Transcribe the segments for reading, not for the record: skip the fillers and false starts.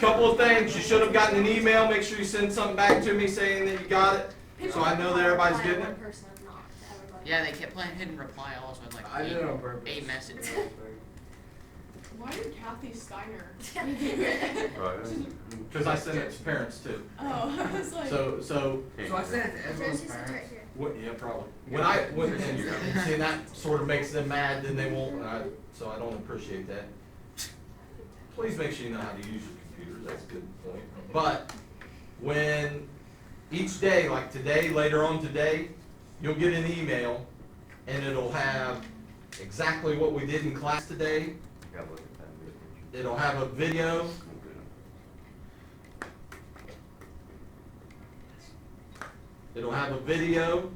Couple of things. You should have gotten an email. Make sure you send something back to me saying that you got it, so I know that everybody's getting it. Yeah, they kept playing hidden reply also with like I did it on purpose. 8 messages. Why did Kathy Steiner? Because I sent it to parents too. Oh, I was like. So So I sent it to everyone's parents. what? Yeah, probably. And see, that sort of makes them mad. Then they won't. So I don't appreciate that. Please make sure you know how to use your computers. That's a good point. But when each day, like today, later on today, you'll get an email, and it'll have exactly what we did in class today. It'll have a video. It'll have a video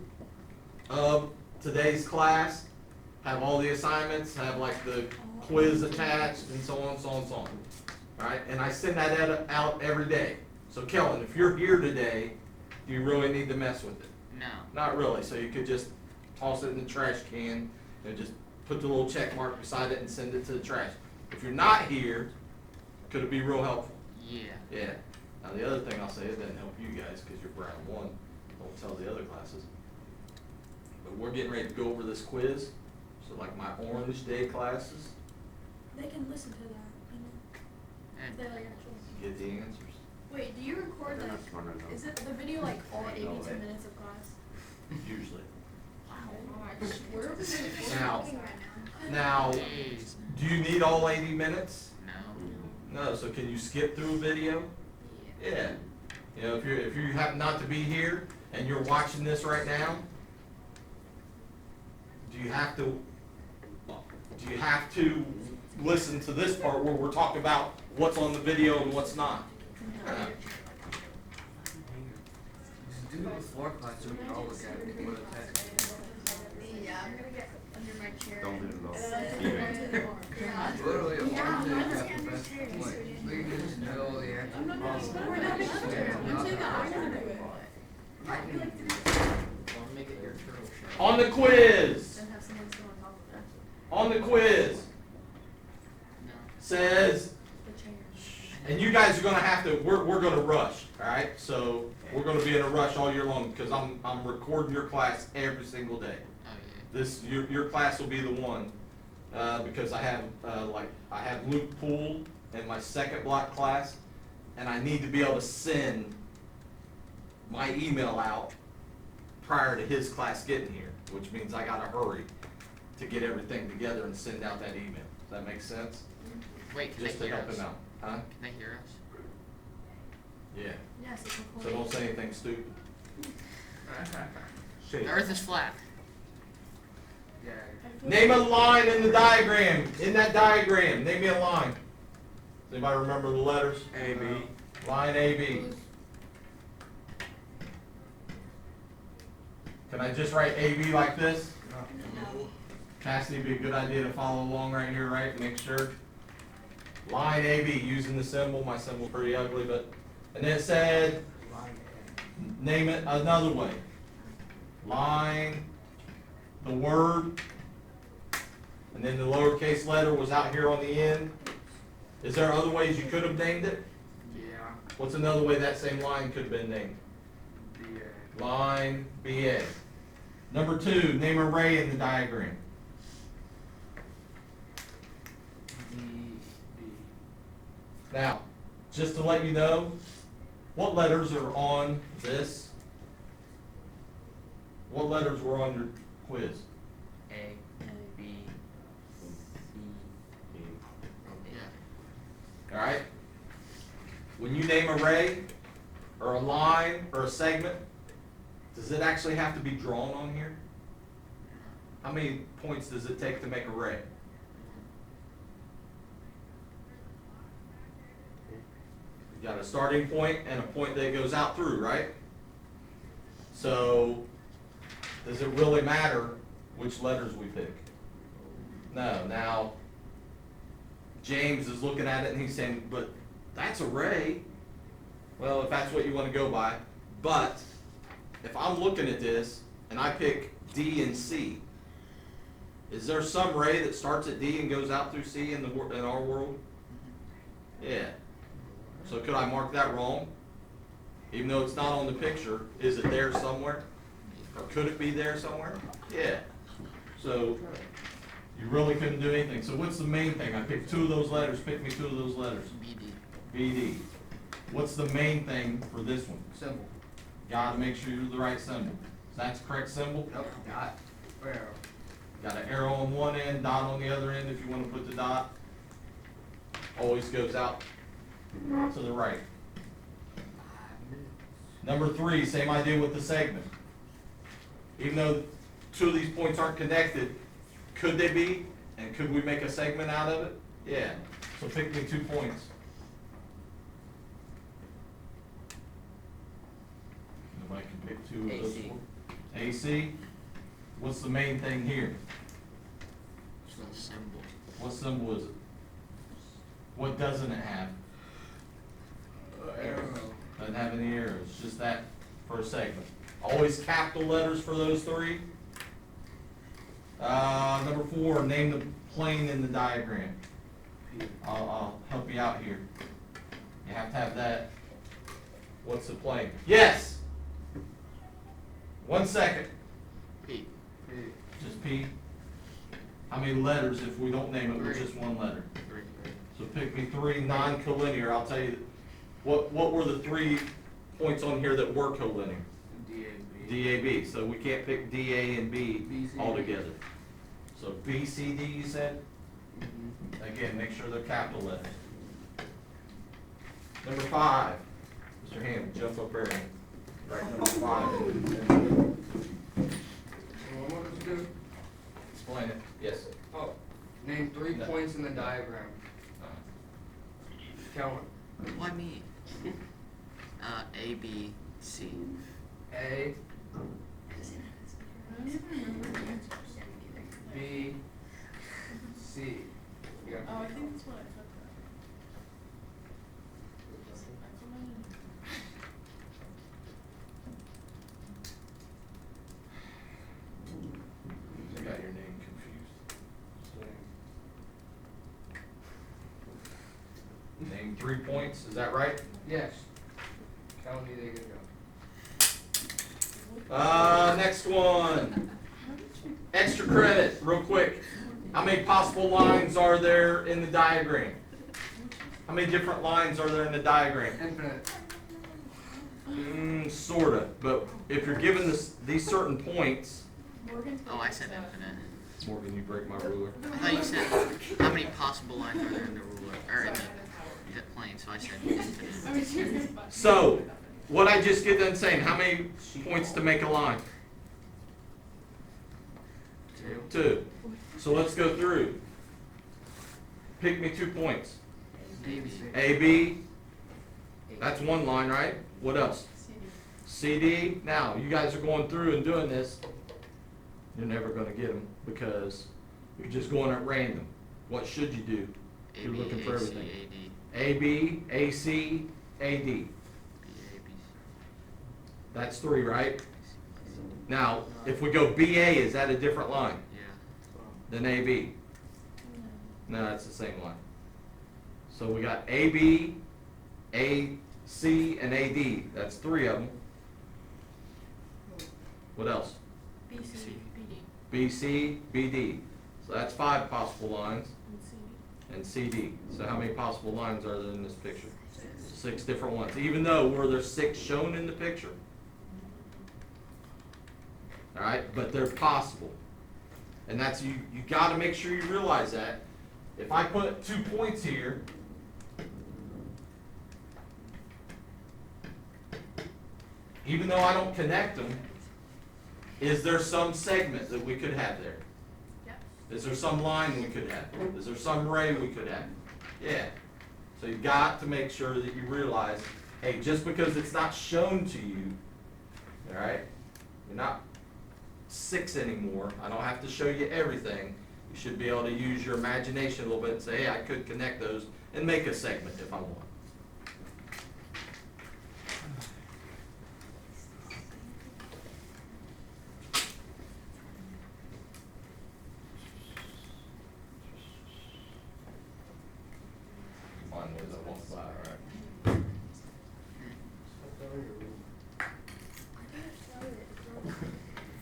of today's class, have all the assignments, have like the quiz attached, and so on, so on, so on. All right, and I send that out every day. So Kellen, if you're here today, do you really need to mess with it? No. Not really, so you could just toss it in the trash can and just put the little check mark beside it and send it to the trash. If you're not here, could it be real helpful? Yeah. Yeah. Now the other thing I'll say, it doesn't help you guys because you're Brown 1. Don't tell the other classes. But we're getting ready to go over this quiz. So like my Orange Day classes, They can listen to that. And They like actually. get the answers. Wait, do you record like? Is it the video like all 82 minutes of class? Usually. Where are we Now- talking right now? Now, jeez. do you need all 80 minutes? No. No, so can you skip through a video? Yeah. You know, if you happen not to be here and you're watching this right now, do you have to listen to this part where we're talking about what's on the video and what's not? Just do it before class so we can all look at it before the test. Yeah, I'm gonna get under my chair. Don't do it all. Literally, a Yeah, one day I'm got just the best understanding. point. We can just know all the answers. I'm not gonna possible. we're not making sure. I'm saying that I'm gonna do it. I can Well, make it your turtle show. On the quiz, Then have someone sit on top of that. on the quiz No. says, The chairs. and you guys are gonna have to, we're gonna rush, all right? So we're gonna be in a rush all year long because I'm recording your class every single day. Oh yeah. Your class will be the one, because I have Luke Poole in my second block class, and I need to be able to send my email out prior to his class getting here, which means I gotta hurry to get everything together and send out that email. Does that make sense? Wait, can Just they to hear help us? him out, huh? Can they hear us? Yeah, Yes, it's so recording. don't say anything stupid. The Earth is flat. Yeah. Name a line in the diagram, in that diagram, name me a line. Does anybody remember the letters? A, B. Line AB. Can I just write AB like this? No. Cassidy, be a good idea to follow along right here, right? Make sure. Line AB, using the symbol. My symbol's pretty ugly, but, and then it said, name it another way. Line, the word, and then the lowercase letter was out here on the end. Is there other ways you could have named it? Yeah. What's another way that same line could have been named? The, Line BA. Number 2, name array in the diagram. D, B. Now, just to let you know, what letters are on this? What letters were on your quiz? A, B, C. Yeah. Alright? When you name array, or a line, or a segment, does it actually have to be drawn on here? How many points does it take to make array? You got a starting point and a point that goes out through, right? So, does it really matter which letters we pick? No. Now, James is looking at it and he's saying, but that's array. Well, if that's what you want to go by. But, if I'm looking at this and I pick D and C, Is there some ray that starts at D and goes out through C in in our world? Yeah. So could I mark that wrong? Even though it's not on the picture, is it there somewhere? Or could it be there somewhere? Yeah. So you really couldn't do anything. So what's the main thing? I picked two of those letters. Pick me two of those letters. BD. BD. What's the main thing for this one? Symbol. Gotta make sure you're the right symbol. So that's the correct symbol. Nope, dot, arrow. Got an arrow on one end, dot on the other end if you want to put the dot. Always goes out to the right. 5 minutes. Number 3, same idea with the segment. Even though two of these points aren't connected, could they be? And could we make a segment out of it? Yeah. So pick me 2 points. Nobody can pick 2 of those. AC. AC. What's the main thing here? So the symbol. What symbol is it? What doesn't it have? Arrow. Doesn't have any arrows, just that for a segment. Always capital letters for those 3. Number 4, name the plane in the diagram. I'll help you out here. You have to have that. What's the plane? Yes! 1 second. P. Just P. How many letters if we don't name it with just 1 letter? 3. So pick me 3 non-collinear. I'll tell you, what were the 3 points on here that were collinear? DAB. DAB. So we can't pick DA and B BCD. all together. So BCD you said? Mhm. Again, make sure they're capital letters. Number 5. Mr. Ham, jump up there. Right, number 5. What am I supposed to do? Explain it. Yes. Oh, name 3 No. points in the diagram. Count. Why me? A, B, C. A, I don't even remember the answers. B, C. You got Oh, I think that's what I took. That's what I got your name confused. Name 3 points, is that right? Yes. Count me, they can go. Next one. Extra credit, real quick. How many possible lines are there in the diagram? How many different lines are there in the diagram? Infinite. Sorta, but if you're given these certain points, Morgan. Oh, I said infinite. Morgan, you break my ruler. I thought you said how many possible lines are there in the ruler or in the plane, so I said infinite. I mean, seriously. So, what I just get done saying, how many points to make a line? 2. 2. So let's go through. Pick me 2 points. A, B. A, B, that's 1 line, right? What else? CD. CD. Now, you guys are going through and doing this. You're never going to get them because you're just going at random. What should you do? A, You're B, looking for A, C, everything. A, D. A, B, A, C, A, D. B, A, B, That's 3, right? Now, if we go BA, is that a different line C. Yeah. than AB? No, it's the same line. So we got AB, AC, and AD. That's 3 of them. What else? BC. BD. BC, BD. So that's 5 possible lines. And CD. And CD. So how many possible lines are there in this picture? 6 different ones. Even though were there 6 shown in the picture? All right, but they're possible. And that's you got to make sure you realize that. If I put 2 points here, even though I don't connect them, is there some segment that we could have there? Yep. Is there some line we could have? Is there some ray we could have? Yeah. So you got to make sure that you realize, hey, just because it's not shown to you, all right, you're not 6 anymore. I don't have to show you everything. You should be able to use your imagination a little bit and say, hey, I could connect those and make a segment if I want. background noise I walk by, alright?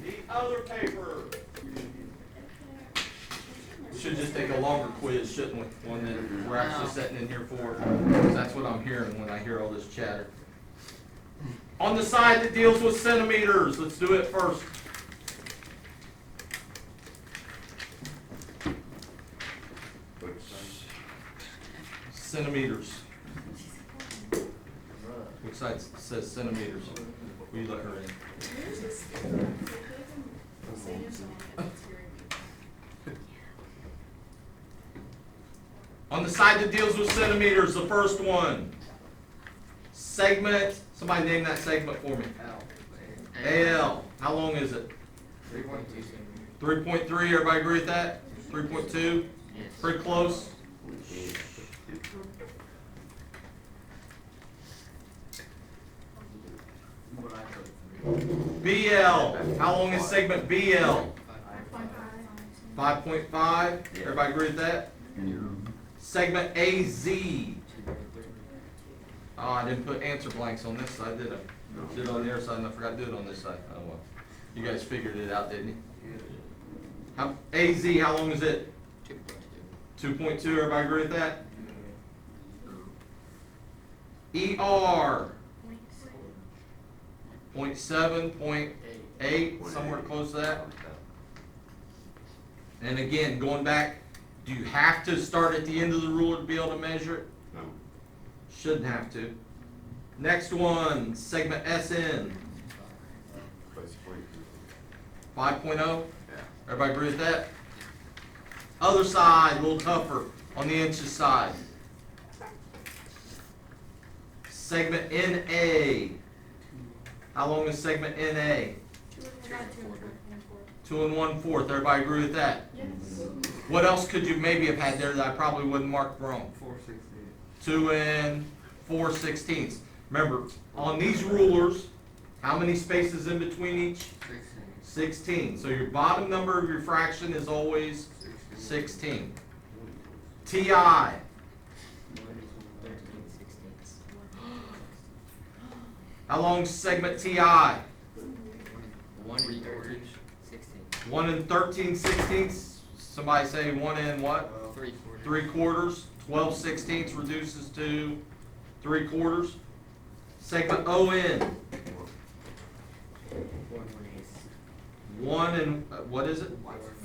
The other paper. We should just take a longer quiz, shouldn't we? One that we're actually sitting in here for, because that's what I'm hearing when I hear all this chatter. On the side that deals with centimeters, let's do it first. Centimeters. Which side says centimeters? Will you let her in? On the side that deals with centimeters, the first one. Segment, somebody name that segment for me. AL. How long is it? 3.2. 3.3, everybody agree with that? 3.2? Yes. Pretty close. What I put. BL. How long is segment BL? 5.5. 5.5. Everybody agree with that? Segment AZ. Oh, I didn't put answer blanks on this side, did I? Did it on the other side, and I forgot to do it on this side. Oh well. You guys figured it out, didn't you? How, AZ, how long is it? 2.2. 2.2. Everybody agree with that? ER. 0.7, 0.8, somewhere close to that. And again, going back, do you have to start at the end of the ruler to be able to measure it? No. Shouldn't have to. Next one, segment SN. 5.0. Yeah. Everybody agree with that? Other side, a little tougher on the inches side. Segment NA. How long is segment NA? 2 1/4. Everybody agree with that? Yes. What else could you maybe have had there that I probably wouldn't mark wrong? 4.16. 2 4/16. Remember, on these rulers, how many spaces in between each? 16. So your bottom number of your fraction is always 16. TI. 13/16. How long's segment TI? 1 3/16. 1 13/16. Somebody say 1 and what? 3/4. 3/4. 12/16 reduces to 3/4. Segment ON. 1 and what is it?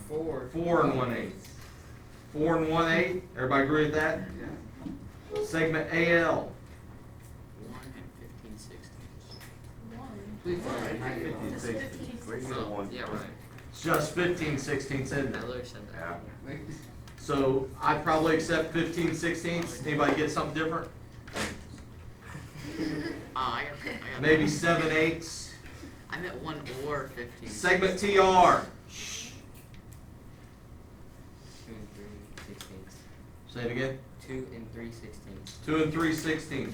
4. 4 and 1/8. 4 and 1/8. Everybody agree with that? Yeah. Segment AL. 1 and 15/16. Please. It's 15. Oh, yeah, right. It's just 15/16, isn't I it? literally said that. Yeah. So I'd probably accept 15/16. Anybody get something different? I got Maybe 7/8. I meant 1 or 15. Segment TR. Shh. 2 and 3/16. Say it again. 2 and 3/16. 2 and 3/16.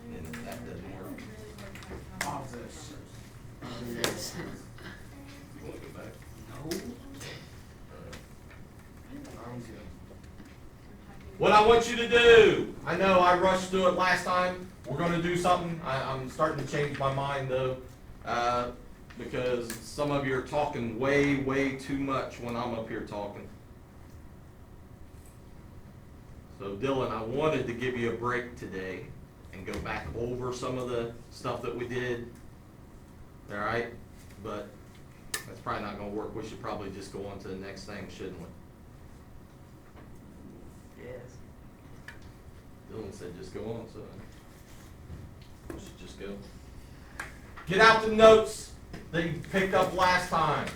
And if that doesn't work, Yes. we'll go back. What I want you to do, I know I rushed through it last time. We're going to do something. I'm starting to change my mind though, because some of you are talking way, way too much when I'm up here talking. So Dylan, I wanted to give you a break today and go back over some of the stuff that we did. All right, but that's probably not going to work. We should probably just go on to the next thing, shouldn't we? Yes. Dylan said just go on, so we should just go. Get out the notes that you picked up last time.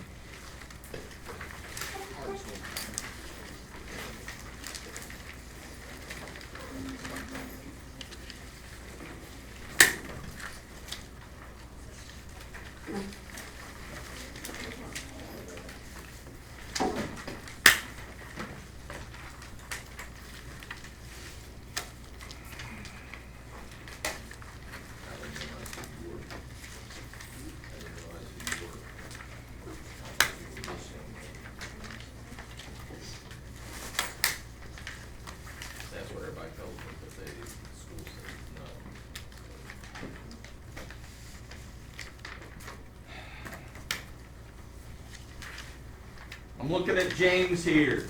I'm looking at James here.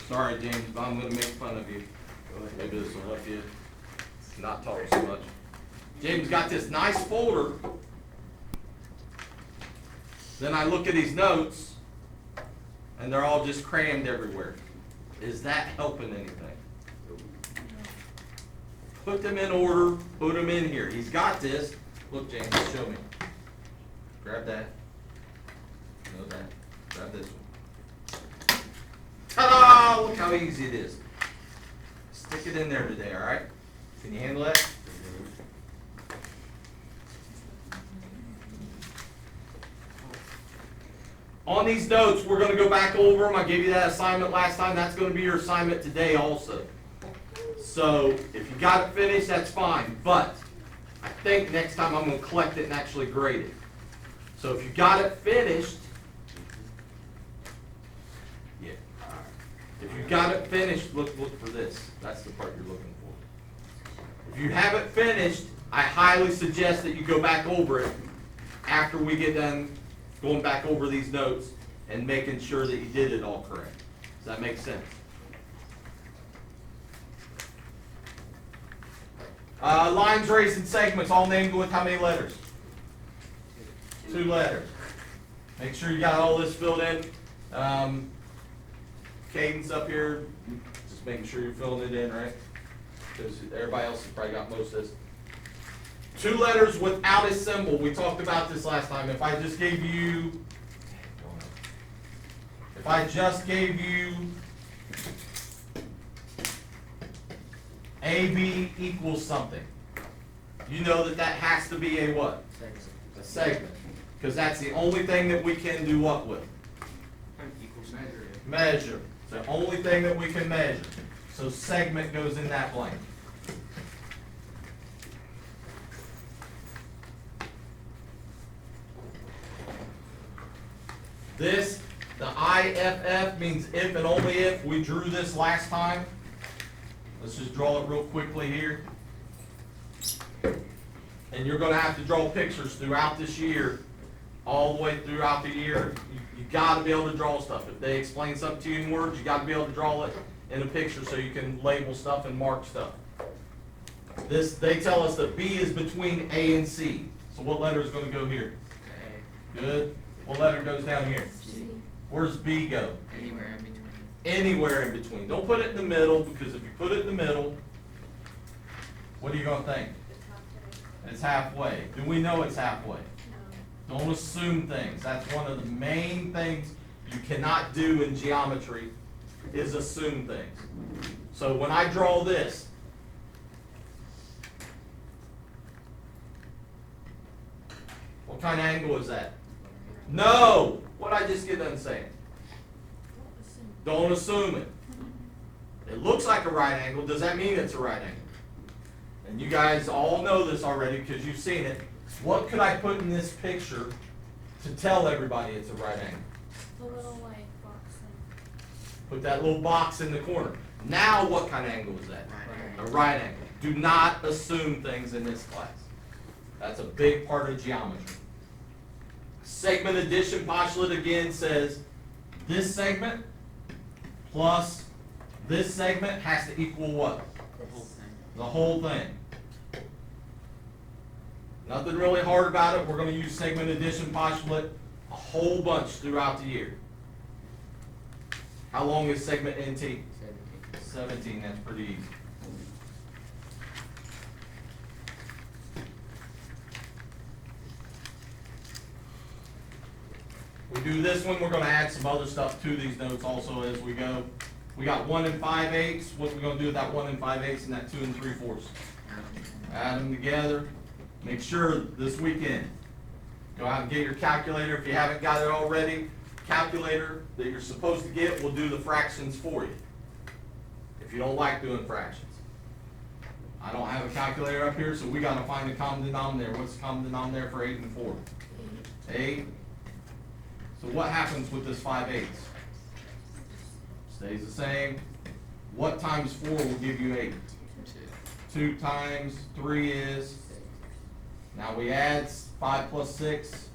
Sorry, James, but I'm gonna make fun of you. Maybe this will help you not talk so much. James got this nice folder. Then I look at his notes, and they're all just crammed everywhere. Is that helping anything? Put them in order, put them in here. He's got this. Look, James, show me. Grab that. No, that. Grab this one. Ta-da! Look how easy it is. Stick it in there today, all right? Can you handle that? On these notes, we're going to go back over them. I gave you that assignment last time. That's going to be your assignment today also. So if you got it finished, that's fine. But I think next time I'm going to collect it and actually grade it. So if you got it finished, yeah. If you got it finished, look for this. That's the part you're looking for. If you have it finished, I highly suggest that you go back over it after we get done going back over these notes and making sure that you did it all correct. Does that make sense? Lines, race, and segments all named with how many letters? 2 letters. Make sure you got all this filled in. Cadence up here, just making sure you're filling it in, right? Because everybody else has probably got most of this. 2 letters without a symbol. We talked about this last time. If I just gave you AB equals something, you know that has to be a what? A segment. Because that's the only thing that we can do what with? Equals measure. Measure. It's the only thing that we can measure. So segment goes in that blank. This, the IFF, means if and only if. We drew this last time. Let's just draw it real quickly here. And you're going to have to draw pictures throughout this year, all the way throughout the year. You got to be able to draw stuff. If they explain something to you in words, you got to be able to draw it in a picture so you can label stuff and mark stuff. They tell us that B is between A and C. So what letter is going to go here? A. Good. What letter goes down here? C. Where's B go? Anywhere in between. Anywhere in between. Don't put it in the middle, because if you put it in the middle, what are you going to think? It's halfway. Do we know it's halfway? No. Don't assume things. That's one of the main things you cannot do in geometry, is assume things. So when I draw this, what kind of angle is that? No! What did I just get done saying? Don't assume it. It looks like a right angle. Does that mean it's a right angle? And you guys all know this already because you've seen it. What could I put in this picture to tell everybody it's a right angle? The little like box thing. Put that little box in the corner. Now what kind of angle is that? Right. A right angle. Do not assume things in this class. That's a big part of geometry. Segment addition postulate again says this segment plus this segment has to equal what? The whole thing. The whole thing. Nothing really hard about it. We're going to use segment addition postulate a whole bunch throughout the year. How long is segment NT? 17. That's pretty easy. We do this one, we're going to add some other stuff to these notes also as we go. We got 1 5/8. What we're going to do with that 1 5/8 and that 2 3/4? Add them together. Make sure this weekend, go out and get your calculator. If you haven't got it already, calculator that you're supposed to get will do the fractions for you. If you don't like doing fractions. I don't have a calculator up here, so we got to find the common denominator. What's the common denominator for 8 and 4? 8. So what happens with this 5/8? Stays the same. What times 4 will give you 8? 2 times 3 is, now we add 5 plus 6,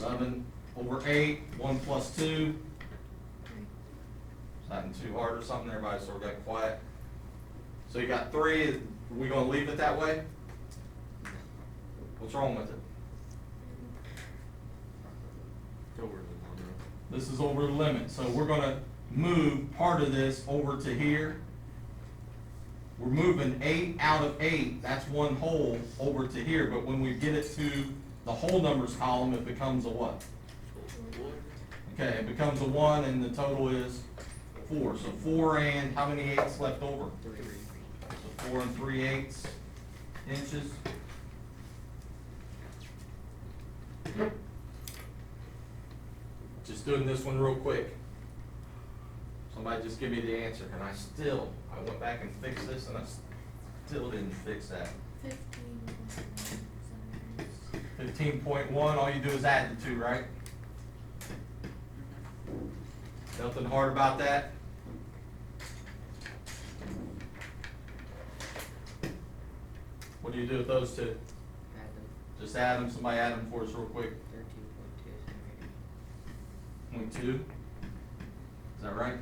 11 over 8, 1 plus 2, Nothing too hard or something, everybody sort of got quiet. So you got 3, we gonna leave it that way? What's wrong with it? This is over the limit, so we're gonna move part of this over to here. We're moving 8 out of 8, that's one whole, over to here, but when we get it to the whole numbers column, it becomes a what? Okay, it becomes a 1 and the total is 4, so 4 and how many 8s left over? 3. So 4 3/8 inches. Just doing this one real quick. Somebody just give me the answer, and I went back and fixed this, and I still didn't fix that. 15.1, all you do is add the 2, right? Nothing hard about that? What do you do with those 2? Add them. Just add them, somebody add them for us real quick. 13.2 is 0.2, is that right?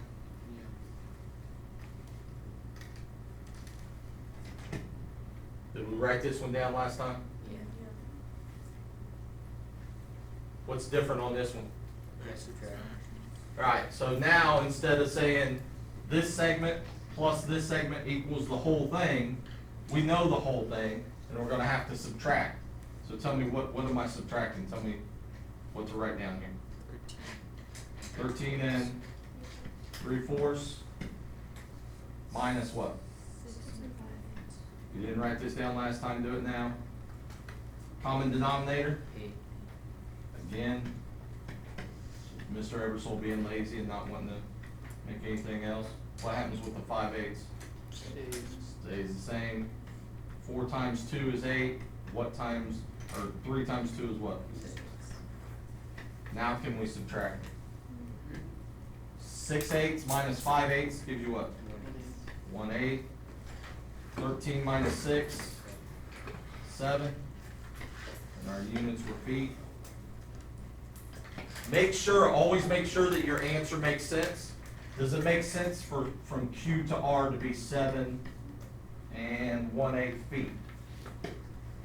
Did we write this one down last time? Yeah. What's different on this one? Yeah, subtract. Alright, so now instead of saying this segment plus this segment equals the whole thing, we know the whole thing, and we're gonna have to subtract. So tell me, what am I subtracting? Tell me what to write down here. 13 and 3/4 minus what? You didn't write this down last time, do it now. Common denominator, 8. again, Mr. Ebersole being lazy and not wanting to make anything else. What happens with the 5/8? Stays the same. 4 times 2 is 8. What times, or 3 times 2 is what? 6. Now can we subtract? 6/8 minus 5/8 gives you what? 1/8. 13 minus 6, 7. And our units were feet. Always make sure that your answer makes sense. Does it make sense from Q to R to be 7 and 1/8 feet?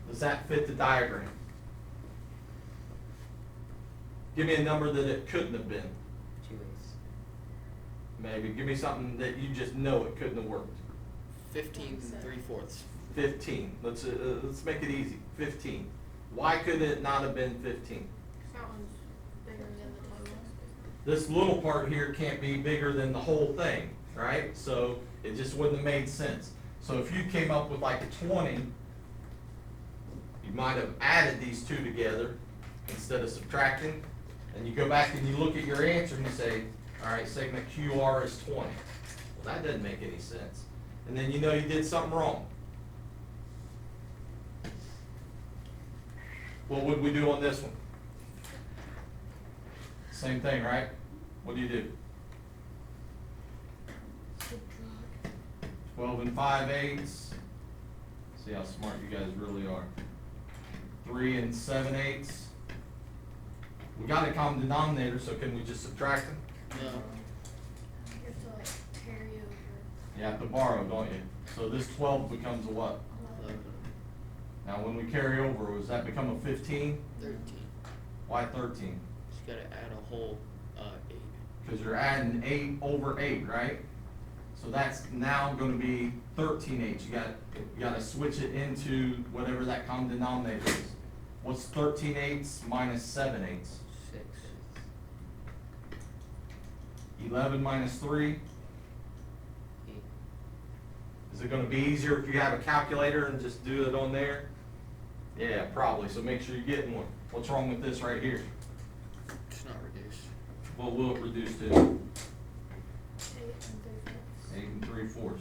Does that fit the diagram? Give me a number that it couldn't have been. 2/8. Maybe. Give me something that you just know it couldn't have worked. 15 3/4. 15. Let's make it easy. 15. Why could it not have been 15? That one's bigger than the total. This little part here can't be bigger than the whole thing, right? So it just wouldn't have made sense. So if you came up with like a 20, you might have added these 2 together instead of subtracting. And you go back and you look at your answer and you say, all right, segment QR is 20. Well, that doesn't make any sense. And then you know you did something wrong. What would we do on this one? Same thing, right? What do you do? 12 and 5/8. See how smart you guys really are. 3 and 7/8. We got a common denominator, so can we just subtract them? No. You have to like carry over. You have to borrow, don't you? So this 12 becomes a what? 11. Now when we carry over, does that become a 15? 13. Why 13? Just gotta add a whole 8. Because you're adding 8 over 8, right? So that's now gonna be 13/8. You gotta switch it into whatever that common denominator is. What's 13/8 minus 7/8? 6. 11 minus 3? 8. Is it gonna be easier if you have a calculator and just do it on there? Yeah, probably, so make sure you're getting one. What's wrong with this right here? It's not reduced. What will it reduce to? 8 and 3/4.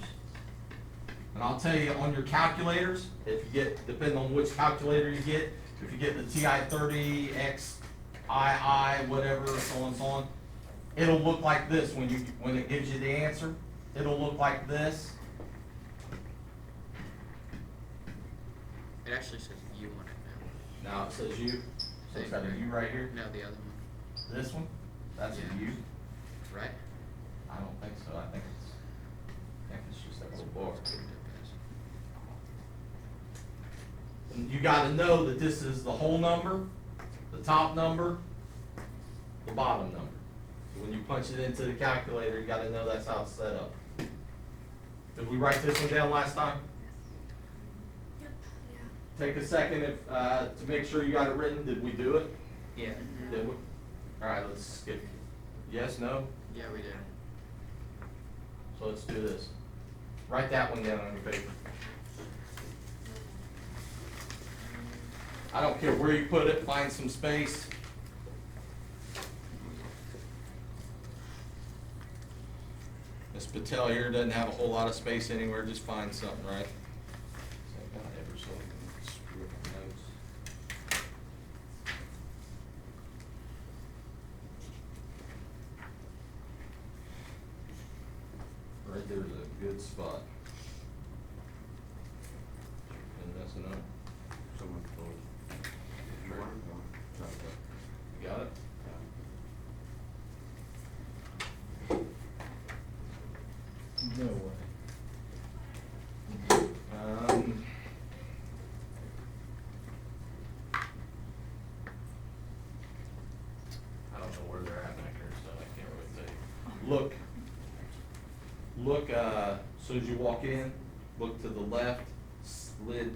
And I'll tell you, on your calculators, if you get, depending on which calculator you get, if you get the TI-30, XII, whatever, so on and so on, it'll look like this when it gives you the answer. It'll look like this. It actually says U on it Now it says U, so it's got a U right here. now. No, the other one. This one, that's Yeah. a U. Right? I don't think so. gotta know that this is the whole number, the top number, the bottom number. So when you punch it into the calculator, you gotta know that's how it's set up. Did we write this one down last time? Take a second if, to make sure you got it written. Did we do it? Yeah. Did we? Alright, let's skip. Yes, no? Yeah, we did. So let's do this. Write that one down on your paper. I don't care where you put it, find some space. Ms. Patel here doesn't have a whole lot of space anywhere, just find something, right? So I got Ebersole, screw up my notes. Right there's a good spot. And messing up. Someone told. Sure. No. You got it? No way. I don't know where they're at back here, so I can't really tell you. Look, as soon as you walk in, look to the left, slid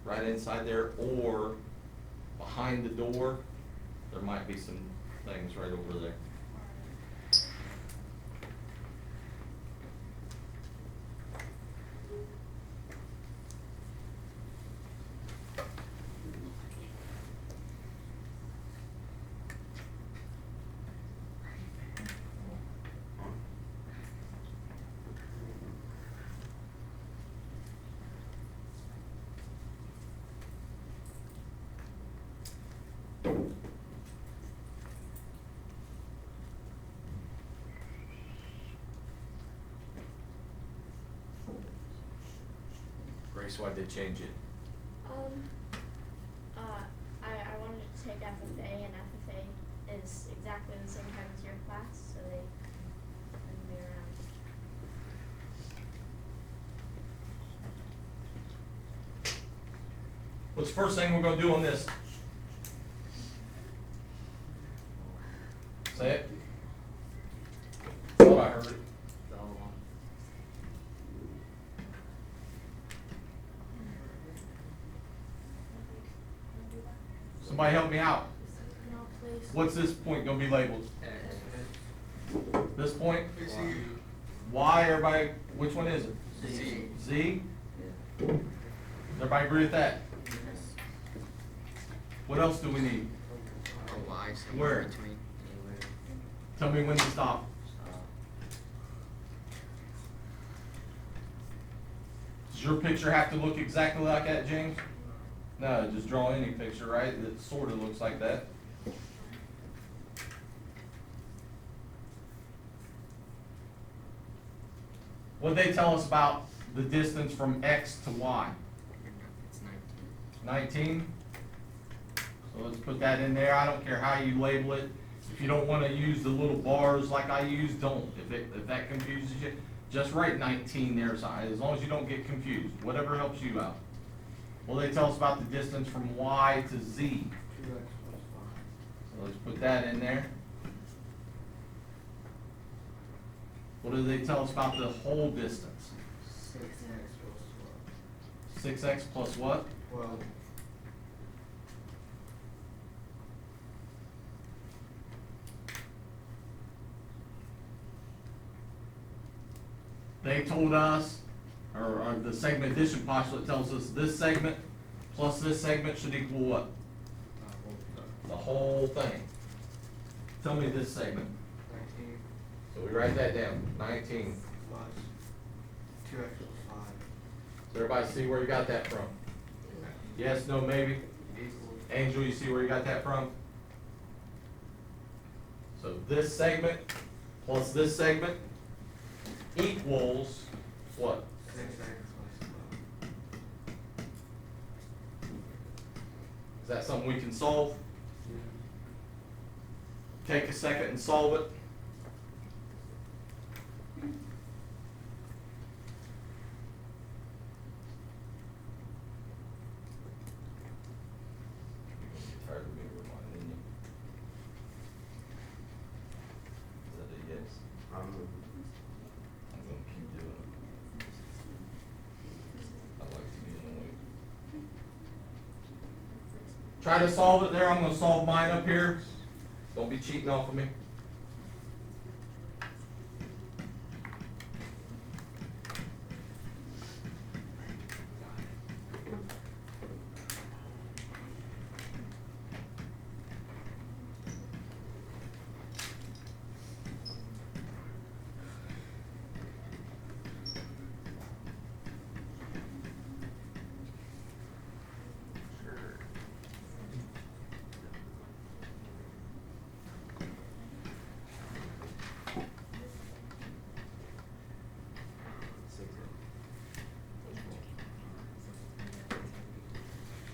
right inside there, or behind the door, there might be some things right over there. Grace, why did change it? I wanted to take FFA, and FFA is exactly the same time as your class, so they move me around. What's the first thing we're gonna do on this? Say it. Thought I heard it. Somebody help me out. No, please. What's this point gonna be labeled? This point? Z. Y, everybody, which one is it? Z. Z? Everybody agree with that? What else do we need? A Y somewhere Where? in between. Tell me when to stop. Does your picture have to look exactly like that, James? No, just draw any picture, right, that sort of looks like that. What'd they tell us about the distance from X to Y? It's 19. 19? So let's put that in there. I don't care how you label it. If you don't want to use the little bars like I use, don't. If that confuses you, just write 19 there, so as long as you don't get confused. Whatever helps you out. Well, they tell us about the distance from Y to Z. 2x plus 5. So let's put that in there. What do they tell us about the whole distance? 6x plus 6x plus what? 12. 12. They told us, or the segment addition postulate tells us this segment plus this segment should equal what? The whole thing. Tell me this segment. 19 So we write that down, 19. plus 2x plus 5. Does everybody see where you got that from? Yes, no, maybe? Equals Angel, you see where you got that from? So this segment plus this segment equals what? 6x plus 12. Is that something we can solve? Take a second and solve it. Try to solve it there. I'm gonna solve mine up here. Don't be cheating off of me.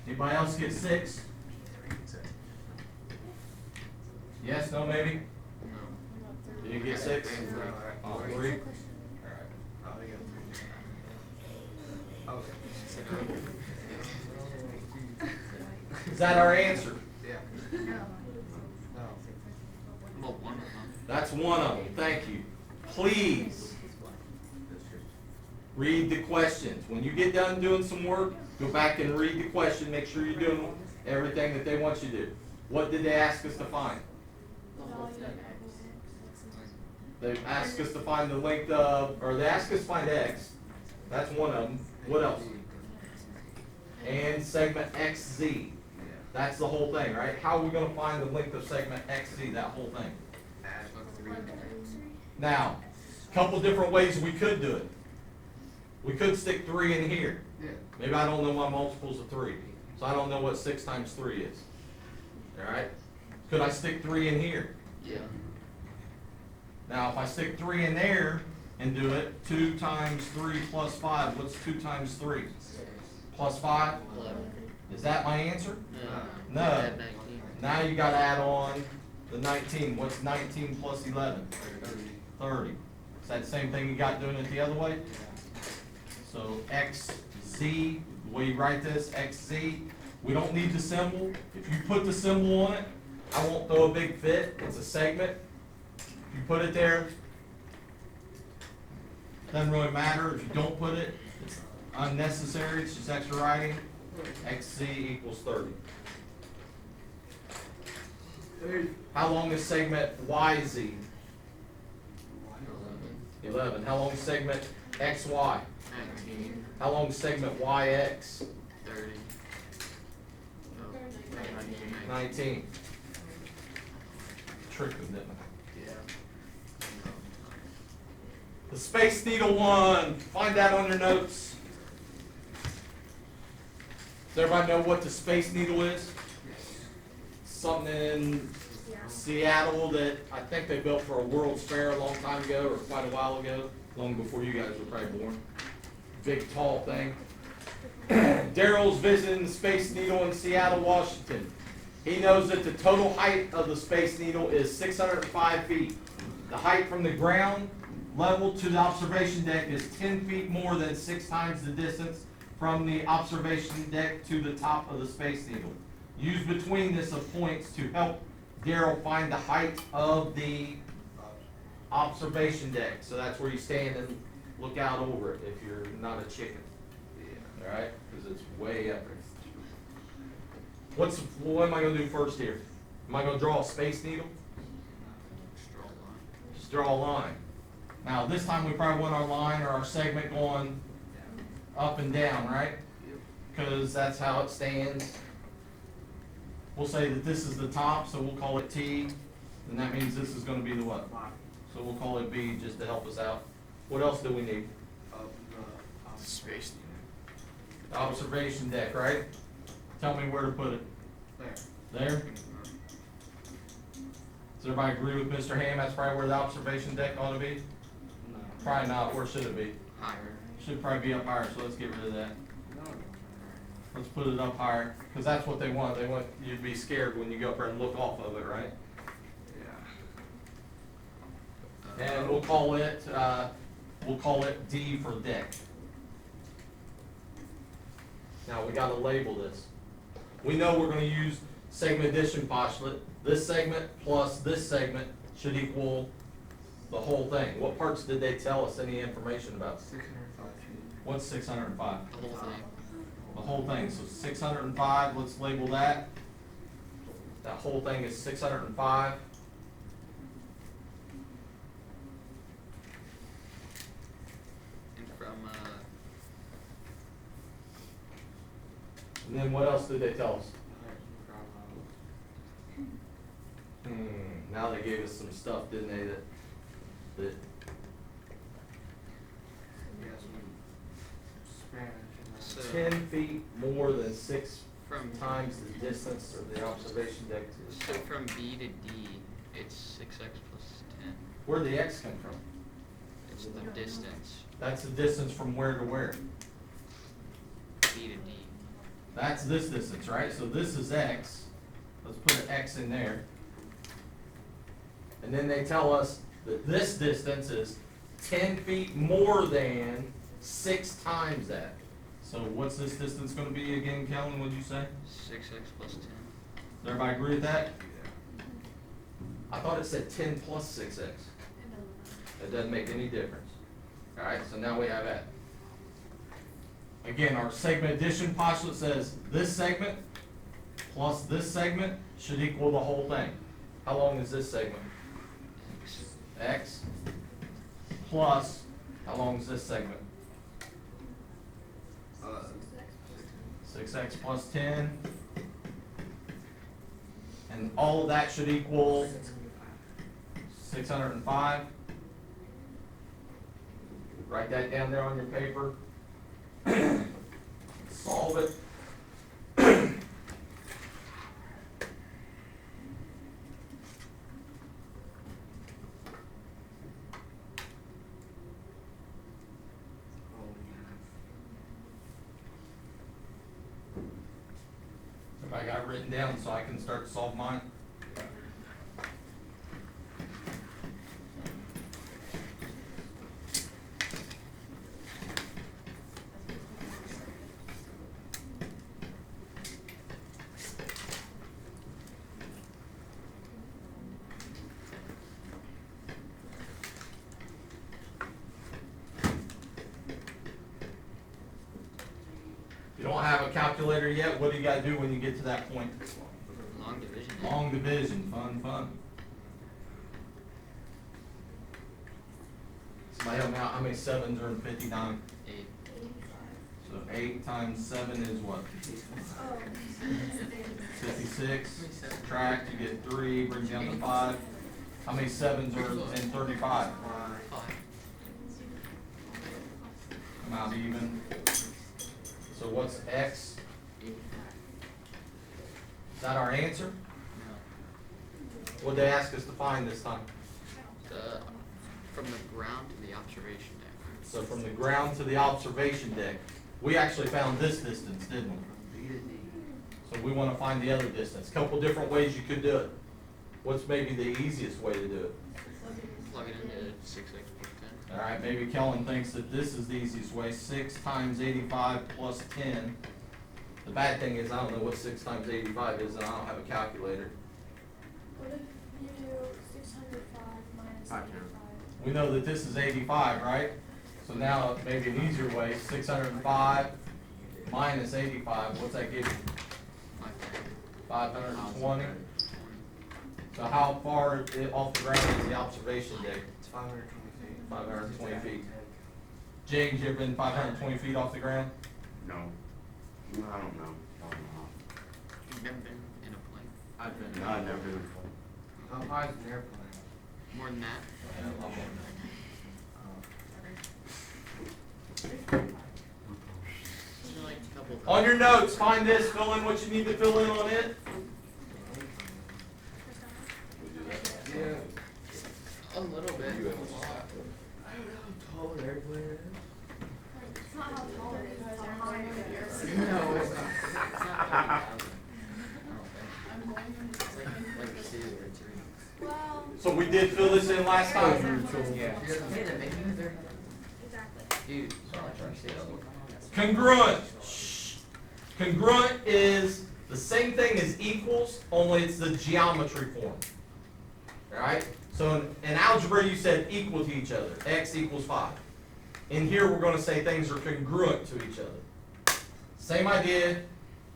Anybody else get 6? Yes, no, maybe? Did you get 6? All 3? Alright. Is that our answer? Well, one of them. That's one of them. Thank you. Please read the questions. When you get done doing some work, go back and read the question. Make sure you're doing everything that they want you to do. What did they ask us to find? They asked us to find the length of, or they asked us to find x. That's one of them. What else? And segment XZ. That's the whole thing, right? How are we going to find the length of segment XZ, that whole thing? Now, a couple different ways we could do it. We could stick 3 in here. Maybe I don't know my multiples of 3, so I don't know what 6 times 3 is. All right? Could I stick 3 in here? Yeah. Now, if I stick 3 in there and do it, 2 times 3 plus 5, what's 2 times 3? Plus 5? 11. Is that my answer? No. No. Add 19. Now you got to add on the 19. What's 19 plus 11? 30. Is that the same thing you got doing it the other way? So XZ, the way you write this, XZ, we don't need the symbol. If you put the symbol on it, I won't throw a big fit. It's a segment. If you put it there, doesn't really matter. If you don't put it, it's unnecessary. It's just extra writing. XZ equals 30. How long is segment YZ? 11. How long is segment XY? 19. How long is segment YX? 30. Oh, 19. 19. Trick them, didn't I? Yeah. The Space Needle one. Find that on your notes. Does everybody know what the Space Needle is? Something in Seattle that I think they built for a World's Fair a long time ago, or quite a while ago, long before you guys were probably born. Big, tall thing. Daryl's visiting the Space Needle in Seattle, Washington. He knows that the total height of the Space Needle is 605 feet. The height from the ground level to the observation deck is 10 feet more than 6 times the distance from the observation deck to the top of the Space Needle. Use between this of points to help Daryl find the height of the observation deck. So that's where you stand and look out over it if you're not a chicken. All right? Because it's way up there. What am I going to do first here? Am I going to draw a Space Needle? Straw line. Just draw a line. Now this time we probably want our line or our segment going up and down, right? Because that's how it stands. We'll say that this is the top, so we'll call it T, and that means this is going to be the what? So we'll call it B just to help us out. What else do we need? Space. The observation deck, right? Tell me where to put it. There? Does everybody agree with Mr. Ham? That's probably where the observation deck ought to be? Probably not. Where should it be? Higher. Should probably be up higher, so let's get rid of that. Let's put it up higher, because that's what they want. They want you to be scared when you go up there and look off of it, right? And we'll call it D for deck. Now we gotta label this. We know we're gonna use segment addition postulate. This segment plus this segment should equal the whole thing. What parts did they tell us any information about? 605 feet. What's 605? The whole thing. The whole thing. So 605, let's label that. that whole thing is 605. And from, And then what else did they tell us? Now they gave us some stuff, didn't they, that Yeah, some Spanish and that. So- 10 feet more than 6 from, times the distance of the observation deck to the so top. from B to D, it's 6x plus 10. Where'd the X come from? It's the distance, That's the distance from where to where? B to D. That's this distance, right? So this is X. Let's put an X in there. And then they tell us that this distance is 10 feet more than 6 times that. So what's this distance gonna be again, Kellen, what'd you say? 6x plus 10. Does everybody agree with that? I thought it said 10 plus 6x. It doesn't make any difference. Alright, so now we have that. Again, our segment addition postulate says this segment plus this segment should equal the whole thing. How long is this segment? X. X plus, how long is this segment? 6x plus 10. And all of that should equal 605. Write that down there on your paper. Solve it. Everybody got it written down so I can start to solve mine? If you don't have a calculator yet, what do you gotta do when you get to that point? Long division. Long division, fun. Somebody help me out, how many 7s are in 59? 8. So 8 times 7 is what? 56, subtract, you get 3, brings down to 5. How many 7s are in 35? 5. Come out even. So what's X? Is that our answer? No. What'd they ask us to find this time? The, from the ground to the observation deck. So from the ground to the observation deck, we actually found this distance, didn't we? B to D. So we want to find the other distance. Couple different ways you could do it. What's maybe the easiest way to do it? Plug it into 6x plus 10. All right, maybe Kellen thinks that this is the easiest way. 6 times 85 plus 10. The bad thing is I don't know what 6 times 85 is, and I don't have a calculator. What if you do 605 minus 85? We know that this is 85, right? So now maybe an easier way, 605 minus 85, what's that give you? 520. So how far off the ground is the observation deck? It's 520 feet. 520 feet. James, you ever been 520 feet off the ground? No. No, I don't know. You've never been in a plane? I've been. No, I've never been. How high is an airplane? More than that? Is there like a couple of On your notes, find this, fill in what you need to fill in on it. Yeah. A little bit. I don't know how tall an airplane is. It's not how tall it is, it's how high it is. No, it's not. Well, So we did fill this in last time. Yeah. exactly. Dude. Congruent. Shh. Congruent is the same thing as equals, only it's the geometry form. Alright? So in algebra you said equal to each other. X equals 5. In here we're going to say things are congruent to each other. Same idea,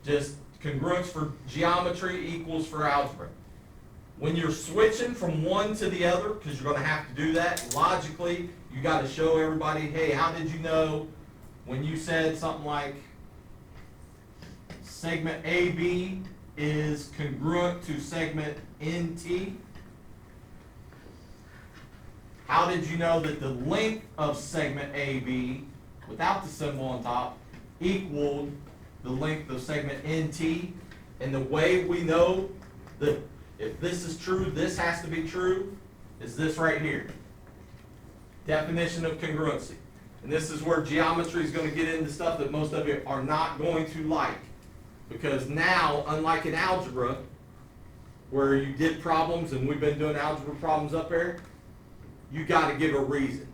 just congruence for geometry equals for algebra. When you're switching from one to the other, because you're going to have to do that, logically, you got to show everybody, hey, how did you know when you said something like segment AB is congruent to segment NT? How did you know that the length of segment AB, without the symbol on top, equaled the length of segment NT? And the way we know that if this is true, this has to be true, is this right here. Definition of congruency. And this is where geometry is going to get into stuff that most of you are not going to like. Because now, unlike in algebra, where you did problems, and we've been doing algebra problems up there, you got to give a reason.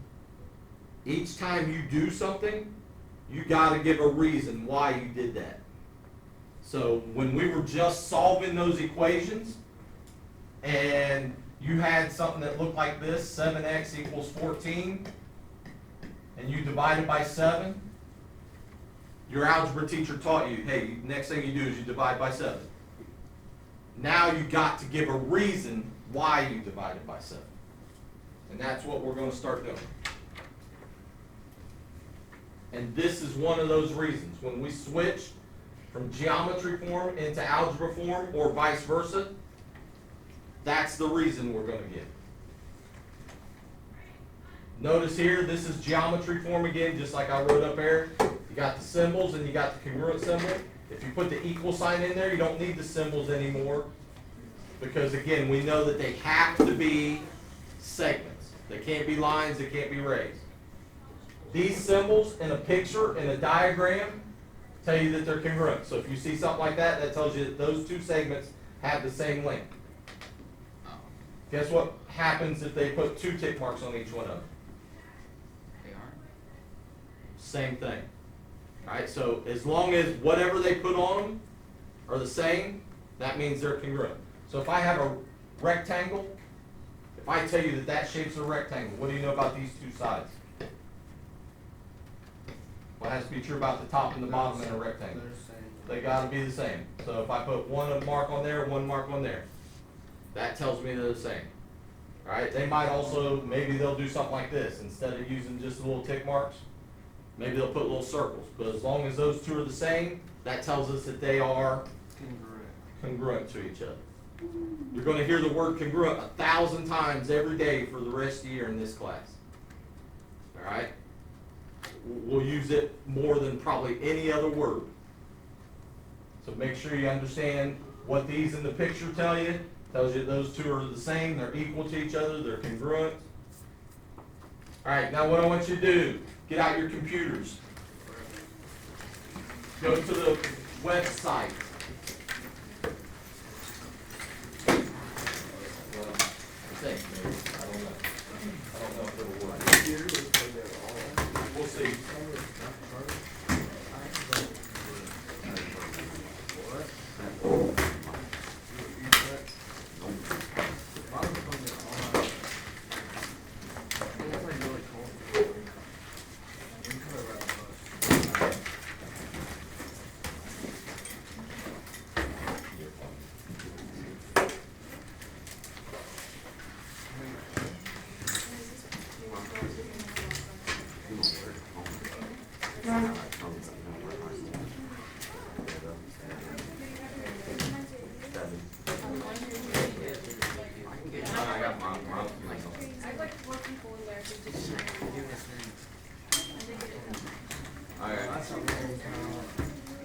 Each time you do something, you got to give a reason why you did that. So when we were just solving those equations, and you had something that looked like this, 7x equals 14, and you divided by 7, your algebra teacher taught you, hey, next thing you do is you divide by 7. Now you got to give a reason why you divided by 7. And that's what we're going to start doing. And this is one of those reasons. When we switch from geometry form into algebra form, or vice versa, that's the reason we're going to get. Notice here, this is geometry form again, just like I wrote up there. You got the symbols and you got the congruent symbol. If you put the equal sign in there, you don't need the symbols anymore. Because again, we know that they have to be segments. They can't be lines, they can't be rays. These symbols in a picture, in a diagram, tell you that they're congruent. So if you see something like that, that tells you that those two segments have the same length. Guess what happens if they put 2 tick marks on each one of them? They aren't. Same thing. Alright, so as long as whatever they put on them are the same, that means they're congruent. So if I have a rectangle, if I tell you that that shape's a rectangle, what do you know about these two sides? What has to be true about the top and the bottom in a rectangle? They gotta be the same. So if I put one mark on there, one mark on there, that tells me they're the same. Alright, they might also, maybe they'll do something like this. Instead of using just little tick marks, maybe they'll put little circles. But as long as those two are the same, that tells us that they are congruent to each other. You're going to hear the word congruent 1,000 times every day for the rest of the year in this class. Alright? We'll use it more than probably any other word. So make sure you understand what these in the picture tell you. Tells you those two are the same, they're equal to each other, they're congruent. Alright, now what I want you to do, get out your computers. Go to the website. Well, I think maybe, I don't know. I don't know if it'll work. We'll see.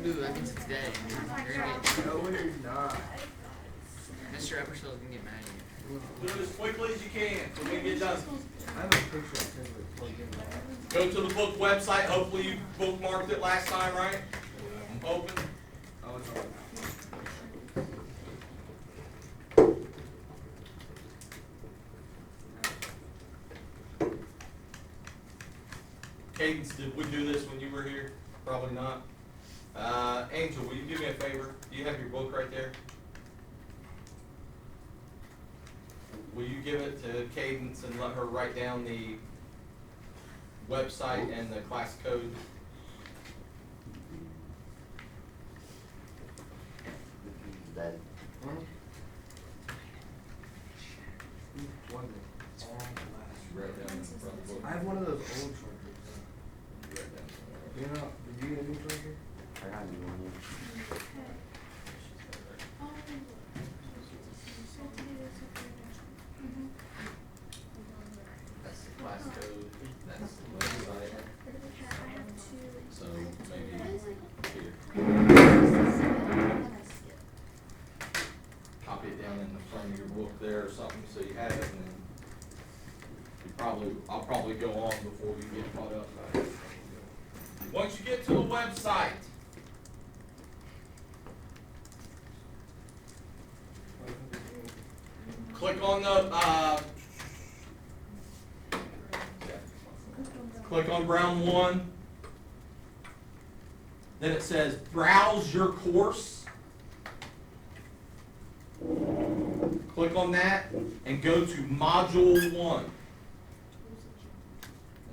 Dude, that means it's dead. You're gonna get, No, you're not. Mr. Ebersole's gonna get mad at you. Do it as quickly as you can so we can get done. I have a picture that says we're plugged in. Go to the book website. Hopefully you bookmarked it last time, right? Open. Oh, it's on. Cadence, did we do this when you were here? Probably not. Angel, will you do me a favor? Do you have your book right there? Will you give it to Cadence and let her write down the website and the class code? dead. Huh? One day. Right down in the front book. I have one of those old chargers. Right down there. You know, did you get a new charger? I got a new one. That's the class code, that's the website, so maybe here. Copy it down in the front of your book there or something, so you have it, and then I'll probably go on before we get caught up. Once you get to the website, click on click on Brown 1. Then it says browse your course. Click on that and go to Module 1. And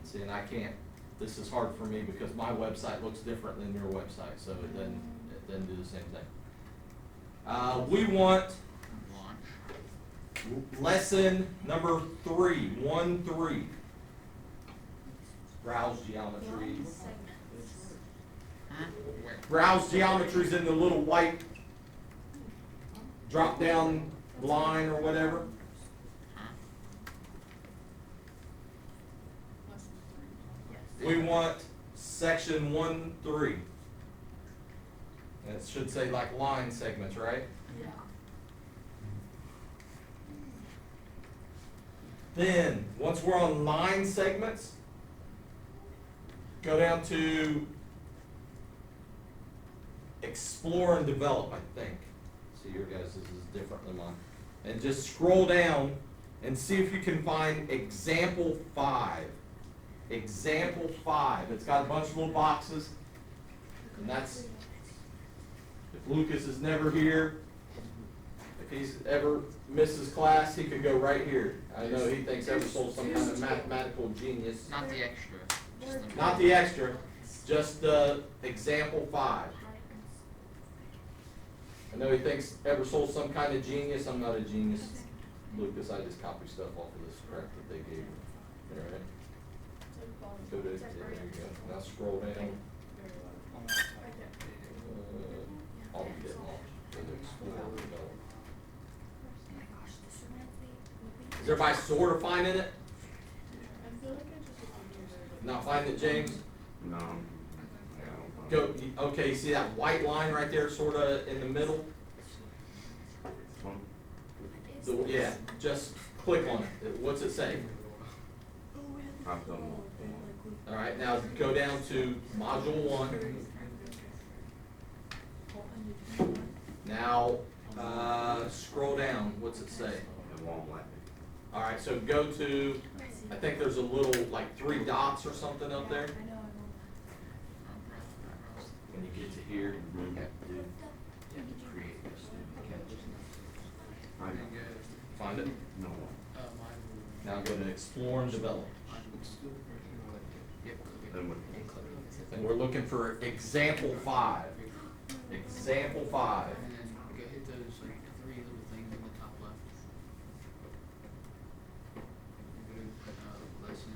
see, and I can't, this is hard for me because my website looks different than your website, so it doesn't do the same thing. We want Launch. lesson number 3, 1-3. Browse geometry. Huh? Where? Browse geometry's in the little white drop down line or whatever. Huh? We want section 1-3. And it should say like line segments, right? Then, once we're on line segments, go down to explore and develop, I think. See, your guys, this is different than mine. And just scroll down and see if you can find example 5. Example 5. It's got a bunch of little boxes. And that's, if Lucas is never here, if he's ever misses class, he could go right here. I know he thinks Ebersole's some kind of mathematical genius. Not the extra. Just the Not the extra, just example 5. I know he thinks Ebersole's some kind of genius. I'm not a genius, Lucas. I just copy stuff off of this script that they gave me. All right. Go to, yeah, there you go. Now scroll down. I'll get launched. Go to explore and develop. Is everybody sort of finding it? Not finding it, James? No. Go, okay, you see that white line right there, sort of in the middle? This one? Yeah, just click on it. What's it say? I've done one. All right, now go down to module 1. Now, scroll down. What's it say? It won't let me. All right, so go to, I think there's a little, like 3 dots or something up there. When you get to here, you have to create a student account. I know. Find it? No. Now go to explore and develop. Then what? And we're looking for example 5. Example 5. And then go hit those like 3 little things in the top left. Go to lesson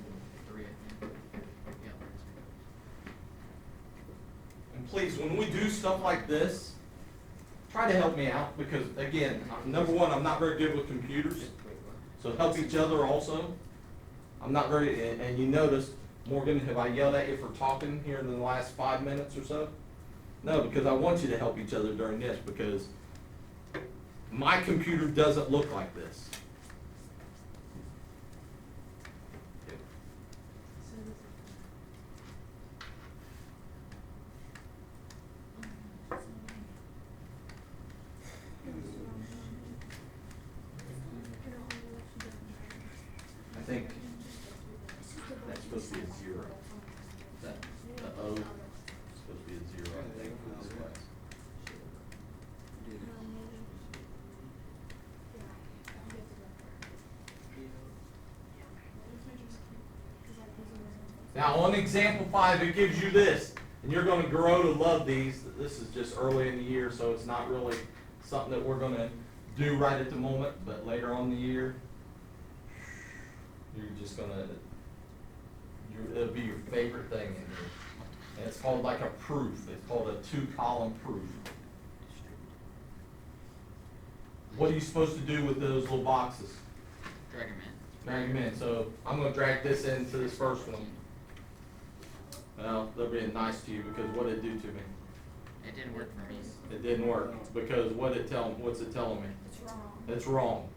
3, I think. Yeah. And please, when we do stuff like this, try to help me out because, again, number one, I'm not very good with computers. So help each other also. I'm not very, and you noticed, Morgan, have I yelled at you for talking here in the last 5 minutes or so? No, because I want you to help each other during this because my computer doesn't look like this. I think that's supposed to be a 0. That, the O is supposed to be a 0, I think, for this class. Now on example 5, it gives you this, and you're going to grow to love these. This is just early in the year, so it's not really something that we're gonna do right at the moment, but later on in the year, you're just gonna, it'll be your favorite thing in here. And it's called like a proof, it's called a 2-column proof. What are you supposed to do with those little boxes? Drag 'em in. Drag them in, so I'm gonna drag this into this first one. Well, they're being nice to you because what did it do to me? It didn't work for me. It didn't work, because what's it telling me? It's wrong. It's wrong.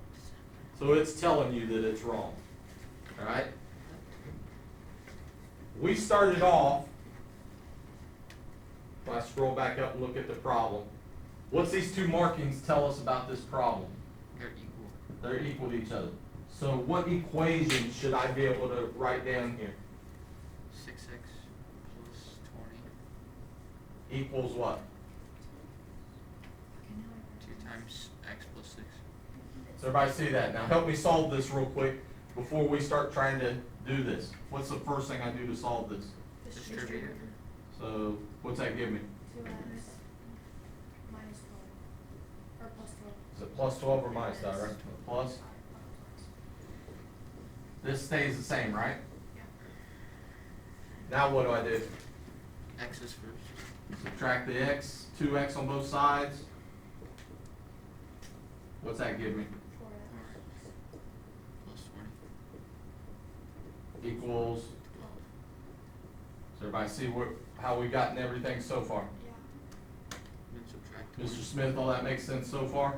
So it's telling you that it's wrong, alright? We started off, if I scroll back up and look at the problem, what's these two markings tell us about this problem? They're equal. They're equal to each other. So what equation should I be able to write down here? 6x plus 20. Equals what? 2 times x plus 6. Does everybody see that? Now help me solve this real quick before we start trying to do this. What's the first thing I do to solve this? Distributor. So what's that give me? 2x minus 12, or plus 12. Is it plus 12 or minus that, right? Plus? This stays the same, right? Now what do? X is first. Subtract the x, 2x on both sides. What's that give me? 4x. Plus 20. Equals. Does everybody see how we've gotten everything so far? Yeah. Then subtract Mr. 20. Smith, all that makes sense so far?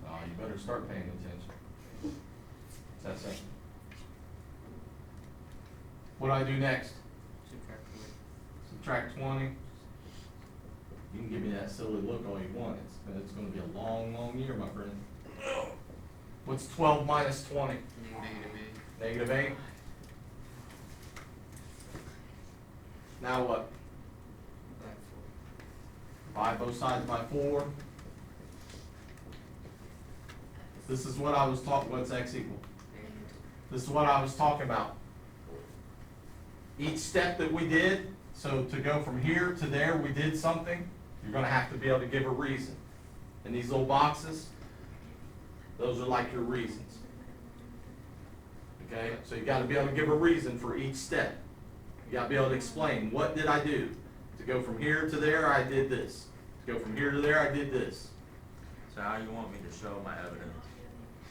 Oh, you better start paying attention. That's it. What do I do next? Subtract 20. Subtract 20. You can give me that silly look all you want. It's going to be a long, long year, my friend. What's 12 minus 20? Negative 8. Negative 8. Now what? Divide both sides by 4. This is what I was talking, what's x equal? This is what I was talking about. Each step that we did, so to go from here to there, we did something, you're gonna have to be able to give a reason. And these little boxes, those are like your reasons. Okay, so you gotta be able to give a reason for each step. You gotta be able to explain, what did I do? To go from here to there, I did this. To go from here to there, I did this. So how you want me to show my evidence?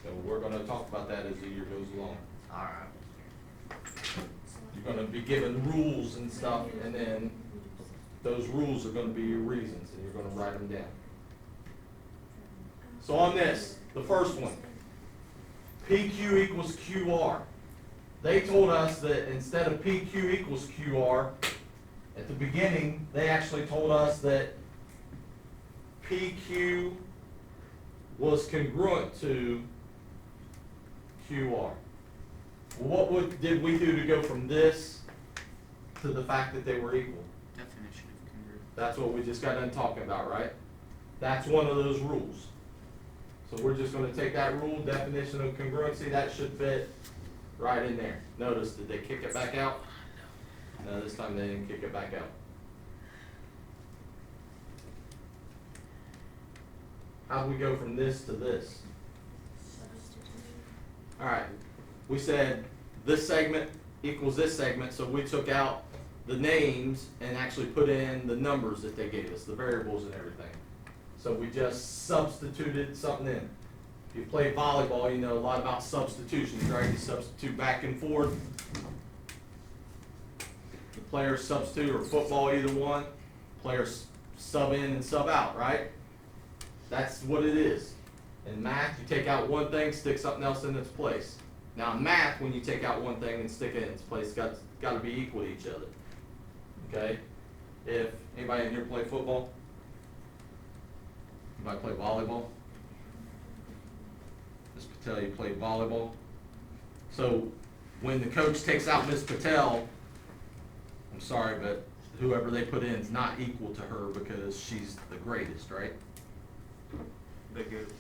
So we're gonna talk about that as the year goes along. Alright. You're gonna be given rules and stuff, and then those rules are gonna be your reasons, and you're gonna write them down. So on this, the first one, PQ equals QR. They told us that instead of PQ equals QR, at the beginning, they actually told us that PQ was congruent to QR. Did we do to go from this to the fact that they were equal? Definition of congruent. That's what we just got done talking about, right? That's one of those rules. So we're just gonna take that rule, definition of congruency, that should fit right in there. Notice, did they kick it back out? No, this time they didn't kick it back out. How'd we go from this to this? Alright, we said this segment equals this segment, so we took out the names and actually put in the numbers that they gave us, the variables and everything. So we just substituted something in. If you play volleyball, you know a lot about substitutions, right? You substitute back and forth. The players substitute, or football, either one. Players sub in and sub out, right? That's what it is. In math, you take out one thing, stick something else in its place. Now in math, when you take out one thing and stick it in its place, it's got to be equal to each other. Okay? If anybody in here play football? Anybody play volleyball? Ms. Patel, you played volleyball. So when the coach takes out Ms. Patel, I'm sorry, but whoever they put in is not equal to her because she's the greatest, right? Big good.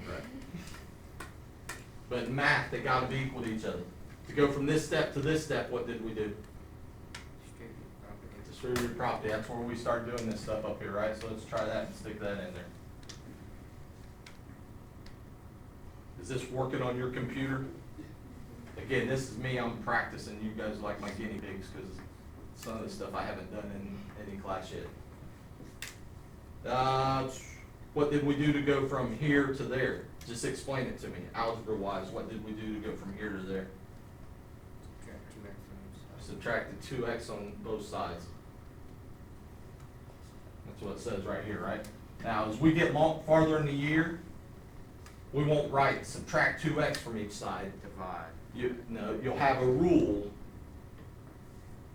Right. But in math, they gotta be equal to each other. To go from this step to this step, what did we do? Distributed property, that's where we start doing this stuff up here, right? So let's try that and stick that in there. Is this working on your computer? Again, this is me, I'm practicing, you guys are like my guinea pigs, because some of the stuff I haven't done in any class yet. What did we do to go from here to there? Just explain it to me, algebra-wise, what did we do to go from here to there? Subtract 2x from each side. Subtracted 2x on both sides. That's what it says right here, right? Now, as we get farther in the year, we won't write subtract 2x from each side. Divide. You'll have a rule,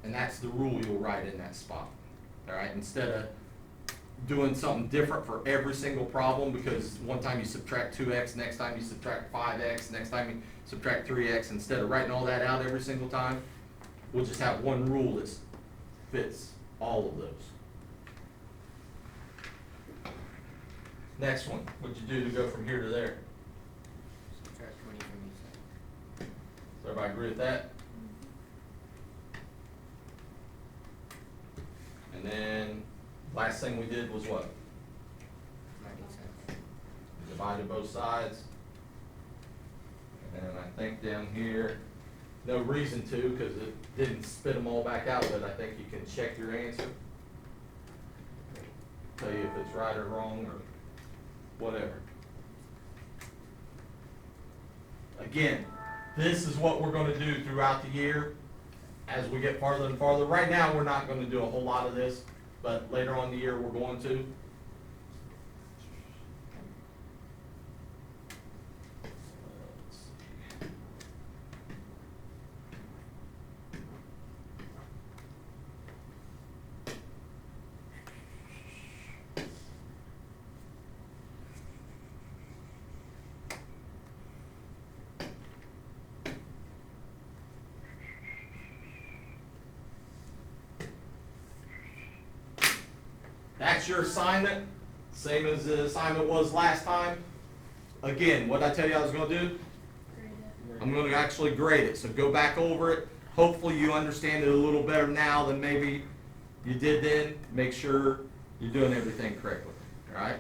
and that's the rule you'll write in that spot. All right, instead of doing something different for every single problem, because one time you subtract 2x, next time you subtract 5x, next time you subtract 3x, instead of writing all that out every single time, we'll just have one rule that fits all of those. Next one, what'd you do to go from here to there? Subtract 20 from each side. Does everybody agree with that? And then, last thing we did was what? Divide each side. Divided both sides. And I think down here, no reason to, because it didn't spit them all back out, but I think you can check your answer. Tell you if it's right or wrong or whatever. Again, this is what we're gonna do throughout the year as we get farther and farther. Right now, we're not gonna do a whole lot of this, but later on in the year, we're going to. That's your assignment, same as the assignment was last time. Again, what did I tell you I was gonna do? Grade it. I'm gonna actually grade it, so go back over it. Hopefully you understand it a little better now than maybe you did then. Make sure you're doing everything correctly, all right?